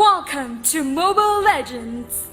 Welcome to Mobile Legends!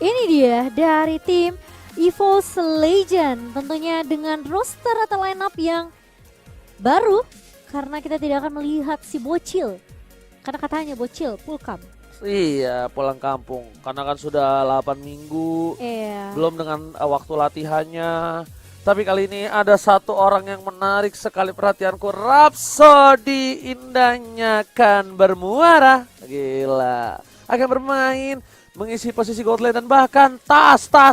Ini dia dari tim EVOS Legend, tentunya dengan roster atau lineup yang baru karena kita tidak akan melihat si Bocil. Karena katanya Bocil pulkam. Iya, pulang kampung. Karena kan sudah 8 minggu, Iya. belum dengan waktu latihannya. Tapi kali ini ada satu orang yang menarik sekali perhatianku. Rhapsody indahnya kan bermuara. Gila. Akan bermain, mengisi posisi gold lane dan bahkan tas. Aku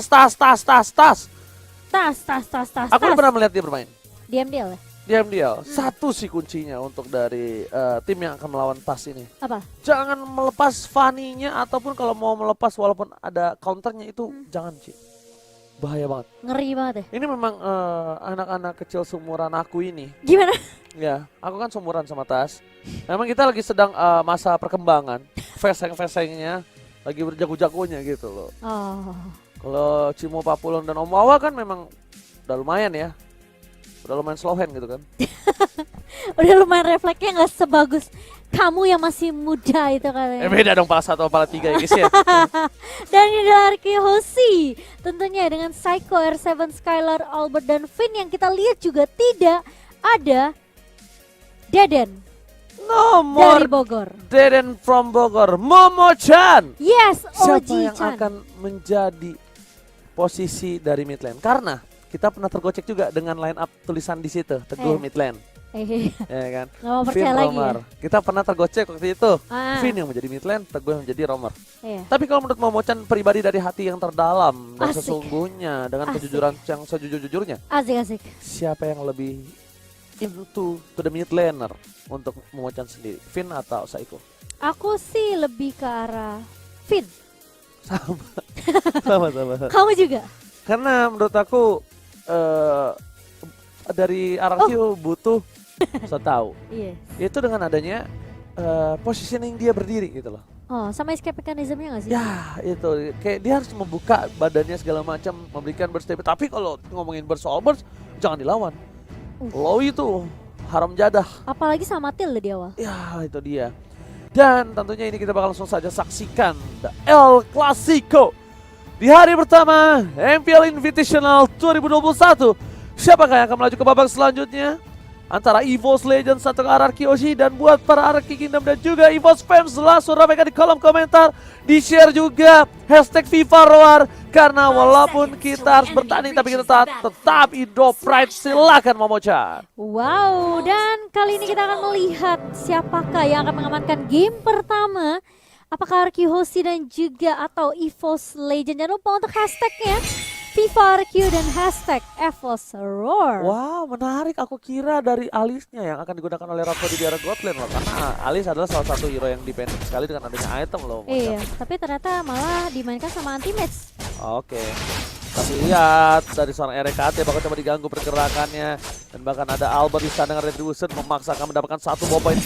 udah pernah melihat dia bermain. Diam-diam ya? Diam-diam. Satu sih kuncinya untuk dari tim yang akan melawan tas ini. Apa? Jangan melepas Fanny-nya ataupun kalau mau melepas walaupun ada counternya itu jangan Ci. Bahaya banget. Ngeri banget ya? Ini memang anak-anak kecil seumuran aku ini. Gimana? Ya, aku kan seumuran sama Tas. Memang kita lagi sedang masa perkembangan. Feseng-fesengnya lagi berjago-jagonya gitu loh. Oh. Kalau Cimo Papulon dan Om Wawa kan memang udah lumayan ya. Udah lumayan slow hand gitu kan. Udah lumayan refleksnya nggak sebagus kamu yang masih muda itu katanya. Beda dong pala 1 pala 3 ya guys ya. Dan ini dari Hoshi, tentunya dengan Psycho, R7, Skylar, Albert, dan Finn yang kita lihat juga tidak ada Deden No dari more Bogor. Deden from Bogor. Momo-chan. Yes, Siapa yang Oji-chan. akan menjadi posisi dari mid lane? Karena kita pernah tergocek juga dengan line up tulisan di situ, Teguh mid lane. Ya kan? Gak mau Finn percaya lagi ya? Romer. Kita pernah tergocek waktu itu. Ah, Finn yang menjadi mid lane, Teguh yang menjadi Romer. iya. Tapi kalau menurut Momo-chan pribadi dari hati yang terdalam dan Asik. sesungguhnya dengan Asik. kejujuran yang sejujur-jujurnya, Asik. siapa yang lebih into to the mid laner untuk Momo-chan sendiri? Finn atau Saiko? Aku sih lebih ke arah Finn. Sama. Kamu juga? Karena menurut aku dari RRQ butuh saya tahu. Iya. Itu dengan adanya positioning dia berdiri gitu loh. Oh, sama escape mechanism-nya gak sih? Ya itu kayak dia harus membuka badannya segala macam, memberikan burst TP. Tapi kalau ngomongin burst all burst jangan dilawan. Low itu haram jadah. Apalagi sama Tilde di awal. Ya itu dia. Dan tentunya ini kita bakal langsung saja saksikan The El Clasico di hari pertama MPL Invitational 2021. Siapakah yang akan melaju ke babak selanjutnya? Antara EVOS Legends atau RRQ Oshi. Dan buat para RRQ Kingdom dan juga EVOS fans, langsung ramaikan di kolom komentar. Di-share juga hashtag FIFA Roar. Karena walaupun kita harus bertanding tapi kita tetap Indo Pride. Silakan Momo-chan. Wow, dan kali ini kita akan melihat siapakah yang akan mengamankan game pertama. Apakah RQ Hoshi dan juga atau EVOS Legend. Jangan lupa untuk hashtagnya FIFA RQ dan hashtag EVOS Roar. Wow, menarik. Aku kira dari alisnya yang akan digunakan oleh Rhapsody di area God Lane loh. Karena Alis adalah salah satu hero yang dependent sekali dengan adanya item loh. Iya, tapi ternyata malah dimainkan sama anti-match. Oke. Tapi lihat dari seorang RKT bakal coba diganggu pergerakannya. Dan bahkan ada Albert di sana dengan Retribution memaksakan mendapatkan satu ball point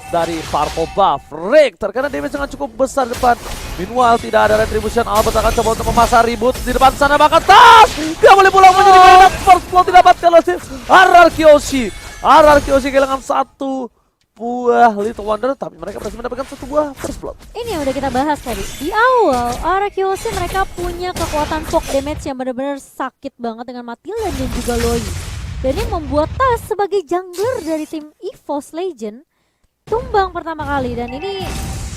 dari Purple Buff. Rick terkena damage dengan cukup besar depan. Meanwhile tidak ada Retribution. Albert akan coba untuk memasang ribut di depan sana, bahkan tas gak boleh pulang menjadi mainan. First blood didapatkan oleh RRQ Oshi. RRQ Oshi kehilangan satu buah Little Wonder, tapi mereka berhasil mendapatkan satu buah first blood. Ini yang udah kita bahas tadi. Di awal, RQ Hoshi mereka punya kekuatan poke damage yang benar-benar sakit banget dengan Matilda dan juga Loi. Dan ini membuat Tas sebagai jungler dari tim EVOS Legend tumbang pertama kali. Dan ini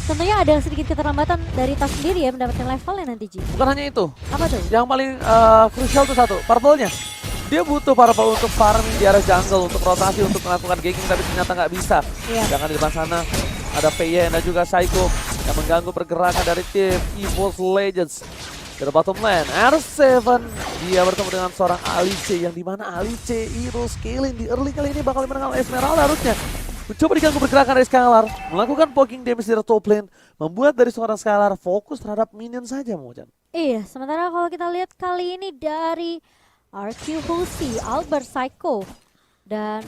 tentunya ada sedikit keterlambatan dari Tas sendiri ya mendapatkan levelnya nanti Ji. Bukan hanya itu, Apa tuh? yang paling krusial tuh satu, Purple-nya. Dia butuh Purple untuk farming di area jungle, untuk rotasi, untuk melakukan ganking, tapi ternyata nggak bisa. Iya. Jangan di depan sana ada PY dan juga Psycho yang mengganggu pergerakan dari tim EVOS Legends. Dari bottom lane, R7 dia bertemu dengan seorang Alice yang dimana Alice hero scaling di early kali ini bakal menangkan Esmeralda harusnya. Mencoba diganggu pergerakan dari Scalar, melakukan poking damage dari top lane, membuat dari seorang Scalar fokus terhadap minion saja Momocan. Iya, sementara kalau kita lihat kali ini dari RQ Hulsi, Albert Psycho. Dan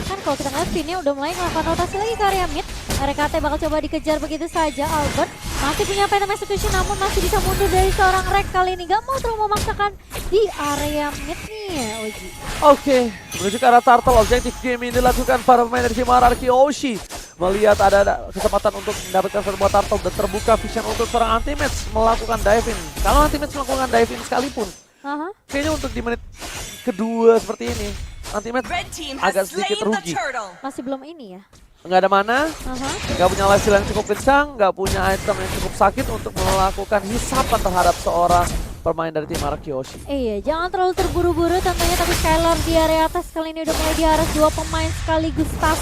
kan kalau kita ngeliat Vinnya udah mulai melakukan rotasi lagi ke area mid. RKT bakal coba dikejar begitu saja. Albert masih punya Phantom Execution namun masih bisa mundur dari seorang Rek kali ini. Gak mau terlalu memaksakan di area mid nih ya Oji. Oke, menuju ke arah turtle, objektif game ini dilakukan para pemain dari tim RRQ Oshi. Melihat ada kesempatan untuk mendapatkan sebuah turtle dan terbuka vision untuk seorang anti-match melakukan diving. Kalau anti-match melakukan diving sekalipun, kayaknya untuk di menit kedua seperti ini, anti-match agak sedikit rugi. Masih belum ini ya? Nggak ada mana, nggak punya level yang cukup kencang, nggak punya item yang cukup sakit untuk melakukan hisapan terhadap seorang pemain dari tim RRQ Oshi. Iya, jangan terlalu terburu-buru tentunya, tapi Skylar di area atas kali ini udah mulai diaras dua pemain sekaligus tas.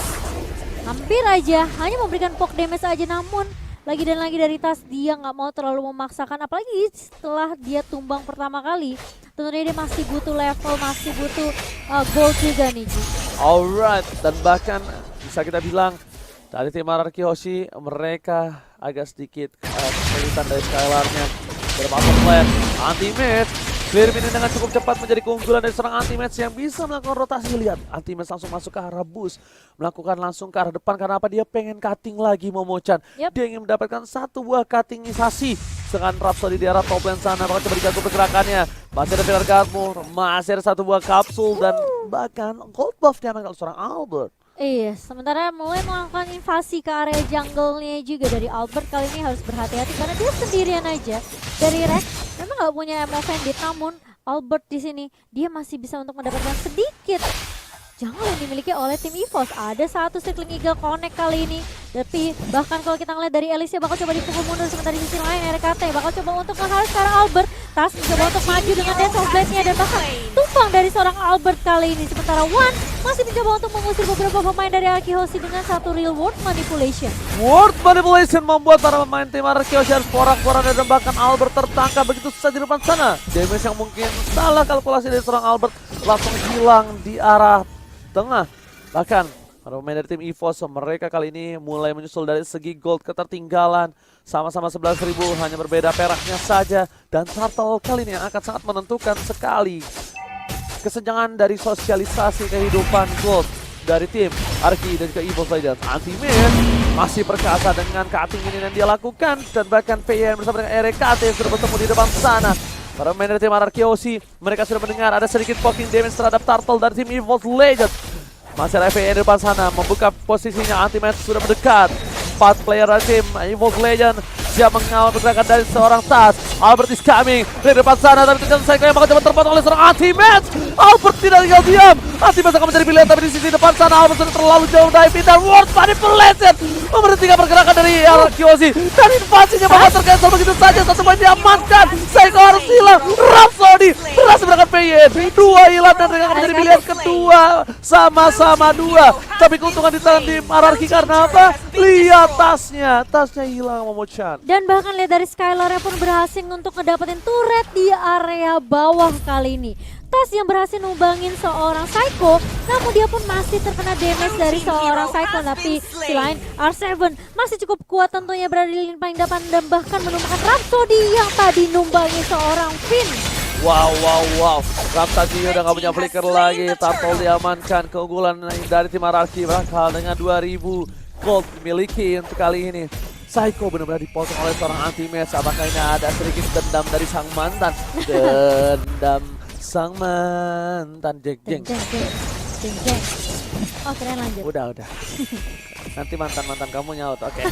Hampir aja, hanya memberikan poke damage aja namun lagi dan lagi dari tas dia nggak mau terlalu memaksakan, apalagi setelah dia tumbang pertama kali. Tentunya dia masih butuh level, masih butuh gold juga nih Ji. Alright, dan bahkan bisa kita bilang dari tim RRQ Oshi mereka agak sedikit kesulitan dari Skylarnya. Bermasuk lane, anti-match clear minion dengan cukup cepat menjadi keunggulan dari seorang anti-match yang bisa melakukan rotasi. Lihat, anti-match langsung masuk ke arah boost, melakukan langsung ke arah depan karena apa? Dia pengen cutting lagi Momo-chan. Dia ingin mendapatkan satu buah cuttingisasi. Dengan Rhapsody di arah top lane sana, bakal coba diganggu pergerakannya. Masih ada Fener Guardmore, masih ada satu buah kapsul dan bahkan gold buff diamankan oleh seorang Albert. Iya, sementara mulai melakukan invasi ke area jungle-nya juga dari Albert kali ini harus berhati-hati karena dia sendirian aja. Dari Rex memang nggak punya ammo bandit, namun Albert di sini dia masih bisa untuk mendapatkan sedikit jungle yang dimiliki oleh tim EVOS. Ada satu Circling Eagle connect kali ini. Tapi bahkan kalau kita ngeliat dari Alicia bakal coba dipukul mundur, sementara di sisi lain RKT bakal coba untuk nge-harus sekarang Albert. Tas mencoba untuk maju dengan Dance of Blade-nya dan bahkan tumpang dari seorang Albert kali ini. Sementara One masih mencoba untuk mengusir beberapa pemain dari RRQ Oshi dengan satu real world manipulation. World manipulation membuat para pemain tim RRQ Oshi harus porak-poranda dan bahkan Albert tertangkap begitu saja di depan sana. Damage yang mungkin salah kalkulasi dari seorang Albert langsung hilang di arah tengah. Bahkan para pemain dari tim EVOS mereka kali ini mulai menyusul dari segi gold ketertinggalan. Sama-sama 11.000, hanya berbeda peraknya saja. Dan turtle kali ini akan sangat menentukan sekali kesenjangan dari sosialisasi kehidupan gold dari tim Arki dan juga EVOS Legends. Anti-match masih perkasa dengan cutting ini yang dia lakukan. Dan bahkan PN bersama dengan RKT sudah bertemu di depan sana. Para pemain dari tim RRQ Oshi, mereka sudah mendengar ada sedikit poking damage terhadap turtle dari tim EVOS Legends. Masih ada FAN di depan sana, membuka posisinya, anti-match sudah mendekat. 4 player dari tim EVOS Legends siap mengawal pergerakan dari seorang Tas. Albert is coming dari depan sana, tapi terjadi cycle yang bakal coba terpotong oleh seorang anti-match. Albert tidak tinggal diam. Anti-match akan menjadi pilihan, tapi di sisi depan sana Albert sudah terlalu jauh diving dan world manipulation memberhentikan pergerakan dari RRQ Oshi. Dan invasinya bakal tercancel begitu saja, satu poin diamankan. Cycle harus hilang. Rhapsody berhasil berangkat PN. 2 hilang dan mereka akan menjadi pilihan kedua. Sama-sama 2. Tapi keuntungan di tangan tim RRQ karena apa? Lihat tasnya hilang Momo-chan. Dan bahkan lihat dari Skylar pun berhasil untuk ngedapetin turret di area bawah kali ini. Tas yang berhasil numbangin seorang Psycho, namun dia pun masih terkena damage dari seorang Psycho. Tapi di lain R7 masih cukup kuat tentunya berada di lini paling depan dan bahkan menumbangkan Rhapsody yang tadi numbangi seorang Finn. Wow. Rhapsody udah gak punya flicker lagi. Turtle diamankan, keunggulan dari tim RRQ bakal dengan 2000 gold dimiliki untuk kali ini. Psycho benar-benar dipotong oleh seorang anti-match. Apakah ini ada sedikit dendam dari sang mantan? Dendam sang mantan. Jeng. Oh keren, lanjut. Udah. Nanti mantan kamu nyaut, oke.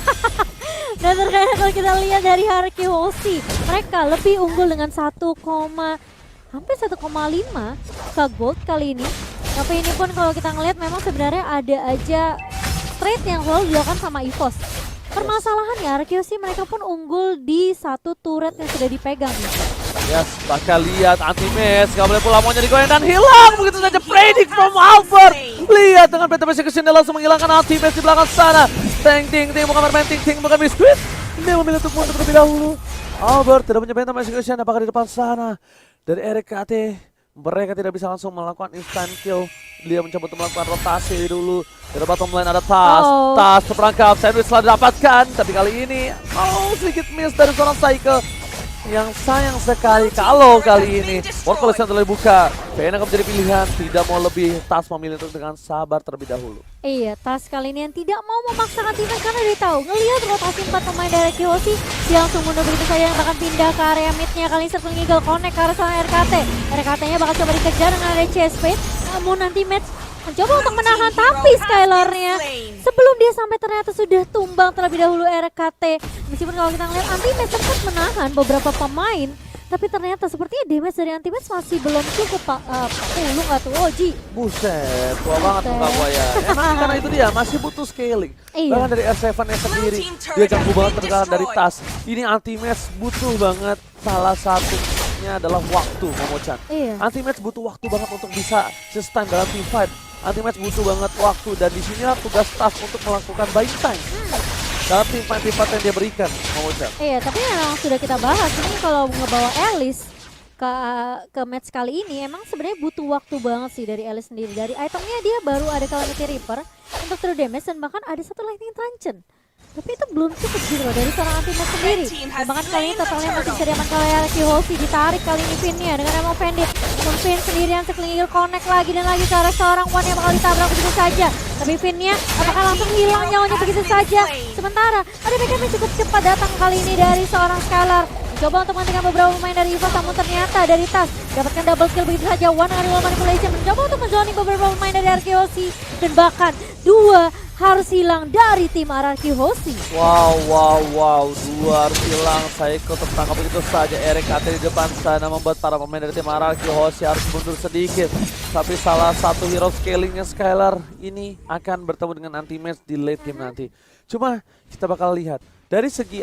Dan terkait kalau kita lihat dari RRQ Oshi, mereka lebih unggul dengan hampir 1,5 ke gold kali ini. Tapi ini pun kalau kita ngelihat memang sebenarnya ada aja trade yang selalu dilakukan sama EVOS. Permasalahannya RRQ Oshi mereka pun unggul di satu turret yang sudah dipegang. Yes, bakal lihat anti-match, gak boleh pula maunya digoyang dan hilang begitu saja. Predict from Albert. Lihat dengan Phantom Execution dia langsung menghilangkan anti-match di belakang sana. Ting bukan bermain ting bukan biskuit. Dia memilih untuk mundur terlebih dahulu. Albert tidak punya Phantom Execution, apakah di depan sana dari RKT mereka tidak bisa langsung melakukan instant kill. Dia mencoba untuk melakukan rotasi dulu. Di bottom lane ada Tas. Tas terperangkap, sandwich telah didapatkan. Tapi kali ini sedikit miss dari seorang Psycho. Yang sayang sekali kalau kali ini World Collection telah dibuka. Vayne akan menjadi pilihan, tidak mau lebih. Tas memilih untuk dengan sabar terlebih dahulu. Iya, Tas kali ini yang tidak mau memaksakan timnya karena dia tahu ngelihat rotasi 4 pemain dari Kiyoshi, dia langsung mundur begitu saja yang bahkan pindah ke area midnya. Kali ini Circling Eagle connect ke arah seorang RKT. RKT-nya bakal coba dikejar dengan ada CSP, namun nanti match mencoba untuk menahan, tapi Skylar-nya sebelum dia sampai ternyata sudah tumbang terlebih dahulu RKT. Meskipun kalau kita ngeliat Anti-Match sempat menahan beberapa pemain, tapi ternyata sepertinya damage dari Anti-Match masih belum cukup Pak. Pulung atau Oji. Buset, tua banget muka gua ya. Emang karena itu dia masih butuh scaling. Bahkan dari R7-nya sendiri, dia ganggu banget terkadang dari Tas. Ini Anti-Match butuh banget, salah satunya adalah waktu, Momo-chan. Anti-Match butuh waktu banget untuk bisa sustain dalam team fight. Anti-Match butuh banget waktu, dan disinilah tugas Tas untuk melakukan buying time dalam tim fight yang dia berikan, Momo-chan. Iya, tapi memang sudah kita bahas ini kalau ngebawa Alice ke match kali ini emang sebenarnya butuh waktu banget sih dari Alice sendiri. Dari itemnya dia baru ada Calamity Reaper untuk true damage dan bahkan ada satu Lightning Truncheon. Tapi itu belum cukup gitu loh dari seorang Anti-Match sendiri. Dan bahkan kali ini totalnya masih bisa diamankan oleh Kiyoshi. Ditarik kali ini Finn-nya dengan Emo Bandit. Namun Finn sendirian Circling Eagle connect lagi dan lagi ke arah seorang One yang bakal ditabrak begitu saja. Tapi Finn-nya apakah langsung hilang nyawanya begitu saja. Sementara ada backup yang cukup cepat datang kali ini dari seorang Skylar. Mencoba untuk menghentikan beberapa pemain dari EVOS, namun ternyata dari Tas dapatkan double kill begitu saja. One dengan real manipulation mencoba untuk menzoning beberapa pemain dari Arkeosi, dan bahkan dua harus hilang dari tim Arkeosi. Wow, dua harus hilang. Psycho tertangkap begitu saja. RKT di depan sana membuat para pemain dari tim Arkeosi harus mundur sedikit. Tapi salah satu hero scalingnya Skylar ini akan bertemu dengan Anti-Match di late game nanti. Cuma kita bakal lihat dari segi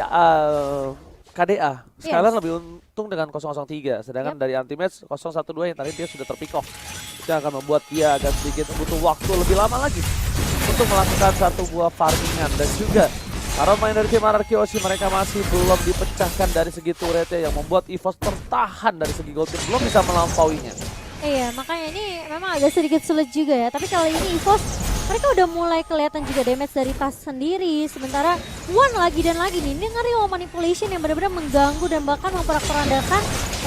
KDA, Skylar lebih untung dengan 003, sedangkan dari Anti-Match 012 yang tadi dia sudah terpikok. Itu akan membuat dia agak sedikit butuh waktu lebih lama lagi untuk melakukan satu buah farmingan. Dan juga para pemain dari tim Arkeosi mereka masih belum dipecahkan dari segi turretnya, yang membuat EVOS tertahan dari segi gold team, belum bisa melampauinya. Iya, makanya ini memang agak sedikit sulit juga ya. Tapi kali ini EVOS mereka udah mulai kelihatan juga damage dari Tas sendiri. Sementara One lagi dan lagi nih dengan real manipulation yang benar-benar mengganggu dan bahkan memporak-porandakan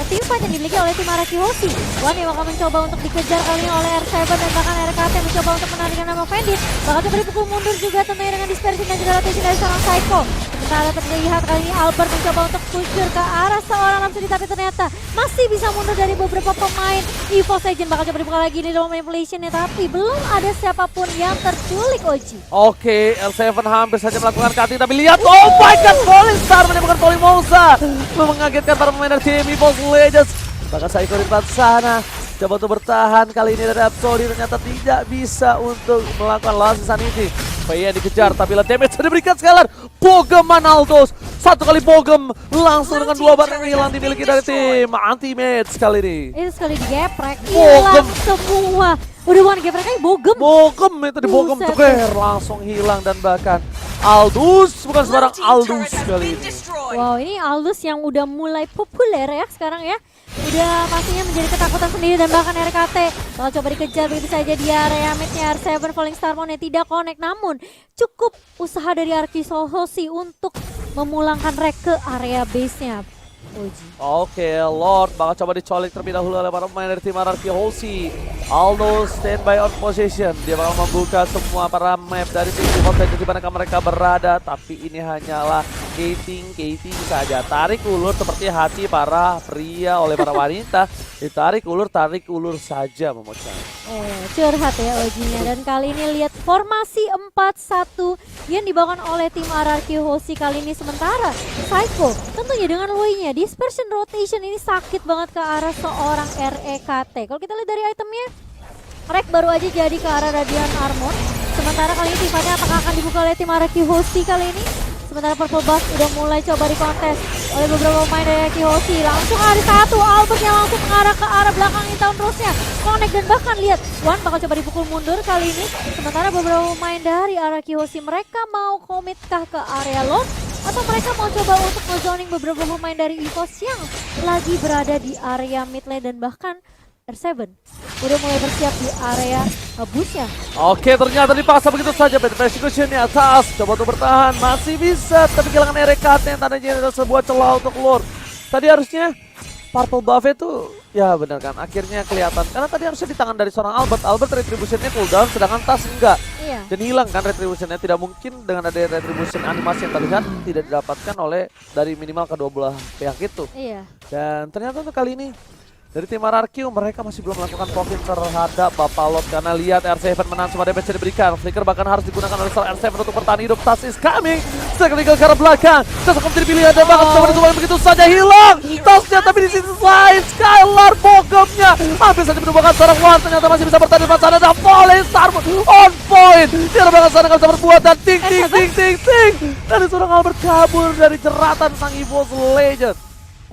tim fight yang dimiliki oleh tim Arkeosi. One yang bakal mencoba untuk dikejar kali ini oleh R7 dan bahkan RKT mencoba untuk menarikan nama Bandit. Bakal coba dipukul mundur juga tentunya dengan dispersion dan juga rotation dari seorang Psycho. Sementara terlihat kali ini Albert mencoba untuk pusher ke arah seorang Ramsey, tapi ternyata masih bisa mundur dari beberapa pemain. EVOS Legend bakal coba dibuka lagi di dalam manipulationnya, tapi belum ada siapapun yang terculik, Oji. Oke, L7 hampir saja melakukan cutting, tapi lihat, oh my god, Falling Star menemukan Polymosa, mengagetkan para pemain dari tim EVOS Legends. Bahkan Psycho di depan sana coba untuk bertahan, kali ini dari Absoli ternyata tidak bisa untuk melakukan last insanity. Vayne dikejar, tapi lah damage sudah diberikan Skylar. Bogem Manaldos, satu kali Bogem langsung dengan dua barang yang hilang dimiliki dari tim Anti-Match kali ini. Itu sekali digeprek, hilang semua. Udah one geprek aja Bogem. Bogem itu di Bogem ceker, langsung hilang. Dan bahkan Aldous, bukan sembarang Aldous kali ini. Wow, ini Aldous yang udah mulai populer ya sekarang ya. Udah pastinya menjadi ketakutan sendiri, dan bahkan RKT bakal coba dikejar begitu saja di area midnya. R7 Falling Star Moon tidak connect, namun cukup usaha dari Arkeosi untuk memulangkan Rek ke area base-nya. Oke, Lord bakal coba dicolik terlebih dahulu oleh para pemain dari tim Arkeosi. Aldo standby on position. Dia bakal membuka semua para map dari tim EVOS di mana mereka berada. Tapi ini hanyalah gating saja. Tarik ulur seperti hati para pria oleh para wanita. Ditarik ulur saja, Momo-chan. Curhat ya Ojinya. Dan kali ini lihat formasi 4-1 yang dibawakan oleh tim Arkeosi kali ini. Sementara Psycho tentunya dengan Loi-nya dispersion rotation ini sakit banget ke arah seorang REKT. Kalau kita lihat dari itemnya, Rek baru aja jadi ke arah Radiant Armor. Sementara kali ini tifannya apakah akan dibuka oleh tim Arkeosi kali ini? Sementara Purple Buff udah mulai coba dikontes oleh beberapa pemain dari Arkeosi. Langsung ada satu Albert yang langsung mengarah ke arah belakang ini tahun terusnya. Connect, dan bahkan lihat One bakal coba dipukul mundur kali ini. Sementara beberapa pemain dari Arkeosi mereka mau komitkah ke area low? Atau mereka mau coba untuk nge-zoning beberapa pemain dari EVOS yang lagi berada di area mid lane dan bahkan R7 udah mulai bersiap di area busnya. Oke, ternyata dipaksa begitu saja. Bad Persecution di atas. Coba untuk bertahan. Masih bisa. Tapi kehilangan RKT yang tandanya adalah sebuah celah untuk Lord. Tadi harusnya Purple buff itu, ya benar kan. Akhirnya kelihatan. Karena tadi harusnya di tangan dari seorang Albert. Albert retributionnya cooldown, sedangkan Tas enggak. Iya. Dan hilang kan retributionnya. Tidak mungkin dengan ada retribution animasi yang terlihat tidak didapatkan oleh dari minimal kedua belah pihak itu. Iya. Dan ternyata untuk kali ini dari tim RRQ mereka masih belum melakukan pokin terhadap Bapak Lot karena lihat R7 menang semua damage yang diberikan. Flicker bahkan harus digunakan oleh seorang R7 untuk bertahan hidup. Tas is coming. Sekali ke arah belakang. Tas akan menjadi pilihan dan bahkan coba ditutup begitu saja hilang. Tasnya tapi di sisi lain Skylar bogomnya hampir saja menumbangkan seorang Wan. Ternyata masih bisa bertahan di depan sana dan volley Starmon on point. Di arah belakang sana nggak bisa berbuat dan ting. Dari seorang Albert kabur dari jeratan sang EVOS Legend.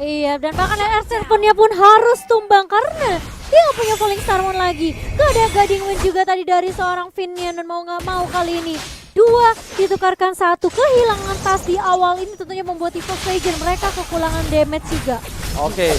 Iya, dan bahkan R7-nya pun harus tumbang karena dia nggak punya falling Starmon lagi. Gak ada guiding wind juga tadi dari seorang Finian dan mau nggak mau kali ini 2 ditukarkan 1. Kehilangan Tas di awal ini tentunya membuat EVOS Legend mereka kekurangan damage juga. Oke,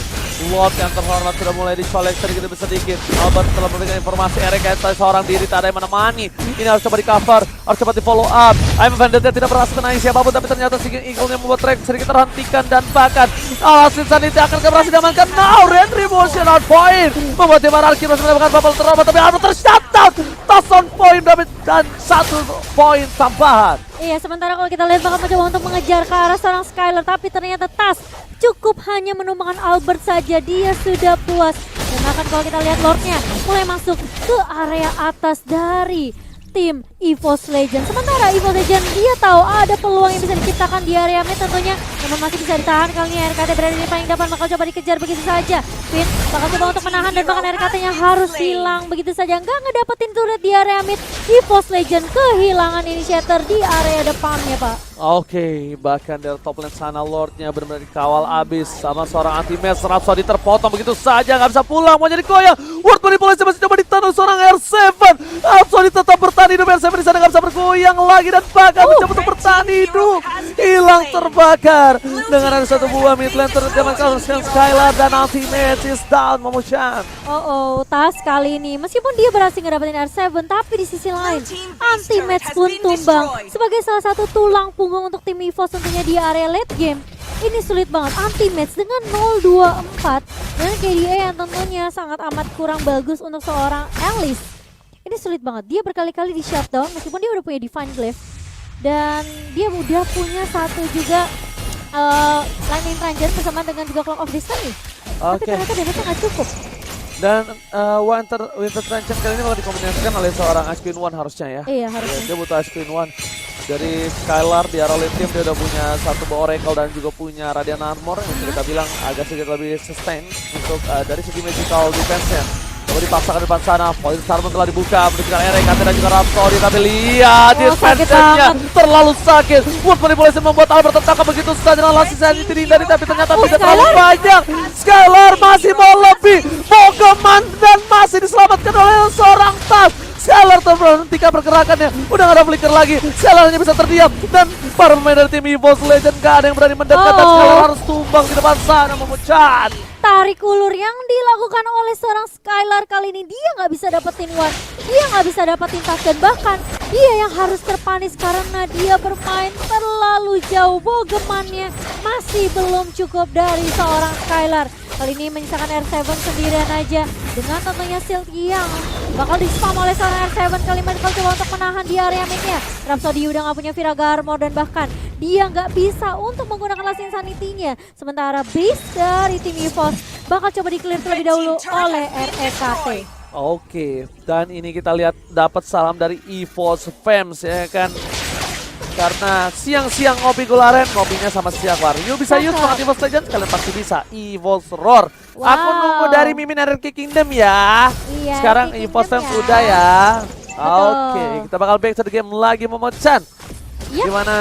Lord yang terhormat sudah mulai dicolek sedikit. Albert telah memberikan informasi Erika seorang diri tak ada yang menemani. Ini harus coba di cover, harus coba di follow up. I'm Vendetta tidak berhasil menangis siapapun, tapi ternyata Seeking Eagle-nya membuat track sedikit terhentikan dan bahkan Alasin Sanity akan berhasil diamankan. Now Retribution on point membuat tim RRQ masih mendapatkan bubble terhormat, tapi Albert tershutdown. Tas on point dan 1 poin tambahan. Iya, sementara kalau kita lihat bakal mencoba untuk mengejar ke arah seorang Skylar, tapi ternyata Tas cukup hanya menumbangkan Albert saja. Dia sudah puas. Dan bahkan kalau kita lihat Lordnya mulai masuk ke area atas dari tim EVOS Legend. Sementara EVOS Legend dia tahu ada peluang yang bisa diciptakan di area mid tentunya, namun masih bisa ditahan. Kali ini RKT berada di paling depan, bakal coba dikejar begitu saja. Finn bakal coba untuk menahan dan bahkan RKT-nya harus hilang begitu saja. Nggak ngedapetin turret di area mid. EVOS Legend kehilangan initiator di area depannya, Pak. Oke, bahkan dari top lane sana Lordnya benar-benar dikawal abis sama seorang anti-match. Rhapsody terpotong begitu saja, nggak bisa pulang, mau jadi goyang. Word manipulasi masih coba ditanam seorang R7. Rhapsody tetap bertahan hidup, R7 di sana nggak bisa bergoyang lagi dan bahkan mencoba untuk bertahan hidup. Hilang terbakar dengan ada satu buah mid lane terdekat Skylar dan anti-match is down, Momochan. Tas kali ini meskipun dia berhasil ngedapetin R7, tapi di sisi lain anti-match pun tumbang sebagai salah satu tulang punggung untuk tim EVOS tentunya di area late game. Ini sulit banget, anti-match dengan 0-2-4 dengan KDA yang tentunya sangat amat kurang bagus untuk seorang Alice. Ini sulit banget, dia berkali-kali di shutdown meskipun dia udah punya Divine Glaive dan dia udah punya satu juga Lightning Ranger bersama dengan juga Clock of Destiny. Tapi ternyata damage-nya nggak cukup. Dan Winter Trenchant kali ini bakal dikombinasikan oleh seorang Ice Queen One harusnya ya. Iya, harusnya. Dia butuh Ice Queen One. Dari Skylar di Arrow Lane Team dia udah punya satu buah Oracle dan juga punya Radiant Armor yang bisa kita bilang agak sedikit lebih sustain untuk dari segi magical defense-nya. Coba dipaksakan di depan sana, Falling Starmon telah dibuka, menunjukkan RKT dan juga Rhapsody, tapi lihat defense-nya terlalu sakit. Wood manipulasi membuat Albert tertangkap begitu saja dengan Lassie Sanity dihindari, tapi ternyata tidak terlalu banyak. Skylar masih mau lebih, Pokemon dan masih diselamatkan oleh seorang Tas. Skylar terhentikan pergerakannya, udah gak ada flicker lagi. Skylar hanya bisa terdiam dan para pemain dari tim EVOS Legend gak ada yang berani mendekat dan Skylar harus tumbang di depan sana memucat. Tarik ulur yang dilakukan oleh seorang Skylar kali ini, dia nggak bisa dapetin One, dia nggak bisa dapetin Tas dan bahkan dia yang harus terpanis karena dia bermain terlalu jauh. Bogemannya masih belum cukup dari seorang Skylar. Kali ini menyisakan R7 sendirian aja dengan tentunya shield yang bakal di-spam oleh seorang R7. Kali ini bakal coba untuk menahan di area mid-nya. Rhapsody udah nggak punya Viraga Armor dan bahkan dia nggak bisa untuk menggunakan Last Insanity-nya. Sementara base dari tim EVOS bakal coba di-clear terlebih dahulu oleh REKT. Oke, dan ini kita lihat dapat salam dari EVOS Fams ya kan. Karena siang-siang ngopi gularen, ngopinya sama siang Wario bisa use banget EVOS Legends, kalian pasti bisa EVOS Roar. Wow. Aku nunggu dari Mimin RRQ Kingdom ya. Iya, sekarang RRQ EVOS Kingdom Fams ya. udah ya. Betul. Oke, kita bakal back to the game lagi Momochan. Yep. Dimana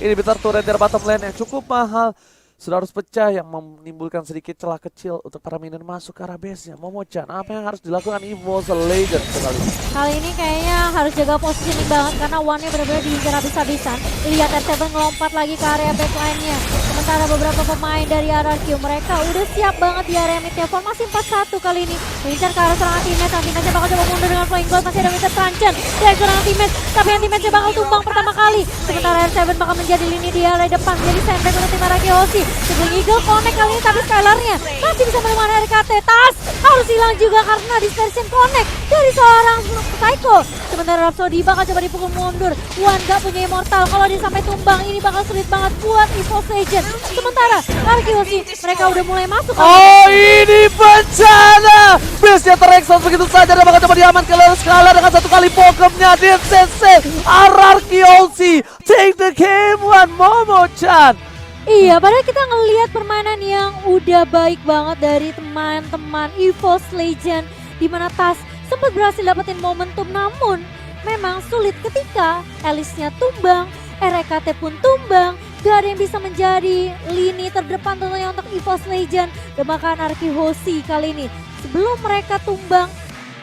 inhibitor turret dari bottom lane yang cukup mahal. sudah harus pecah yang menimbulkan sedikit celah kecil untuk para minion masuk ke arah base-nya. Momo-chan, apa yang harus dilakukan EVOS Legend sekali ini? Kali ini kayaknya harus jaga positioning banget karena one-nya benar-benar diincar habis-habisan. Lihat R7 ngelompat lagi ke area backline-nya. Sementara beberapa pemain dari RRQ mereka udah siap banget di area mid-nya. Formasi 4-1 kali ini. Mengincar ke arah serangan teammates. Anti-match bakal coba mundur dengan flying gold. Masih ada Mr. Tranchen dari serangan teammates. Tapi anti-match bakal tumbang pertama kali. Sementara R7 bakal menjadi lini di area depan. Jadi sandbag untuk tim RRQ Hoshi. Sebelum Eagle connect kali ini tapi Skylarnya masih bisa menemukan RKT. Tas harus hilang juga karena dispersion connect dari seorang Psycho. Sementara Rhapsody bakal coba dipukul mundur. Wan gak punya immortal. Kalau dia sampai tumbang ini bakal sulit banget buat EVOS Legend. Sementara RRQ Hoshi mereka udah mulai masuk. Oh, ini bencana! Base-nya terekspos begitu saja dan bakal coba diamankan oleh Skala dengan satu kali pokemnya di CC. RRQ Hoshi take the game one, Momo-chan. Iya, padahal kita ngelihat permainan yang udah baik banget dari teman-teman EVOS Legend, di mana Tas sempat berhasil dapetin momentum, namun memang sulit ketika Alice-nya tumbang, RKT pun tumbang, gak ada yang bisa menjadi lini terdepan tentunya untuk EVOS Legend. Dan bahkan RRQ Hoshi kali ini sebelum mereka tumbang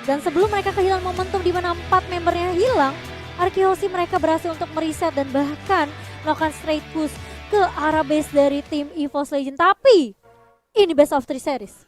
dan sebelum mereka kehilangan momentum di mana 4 membernya hilang, RRQ Hoshi mereka berhasil untuk mereset dan bahkan melakukan straight push ke arah base dari tim EVOS Legend. Tapi ini best of 3 series.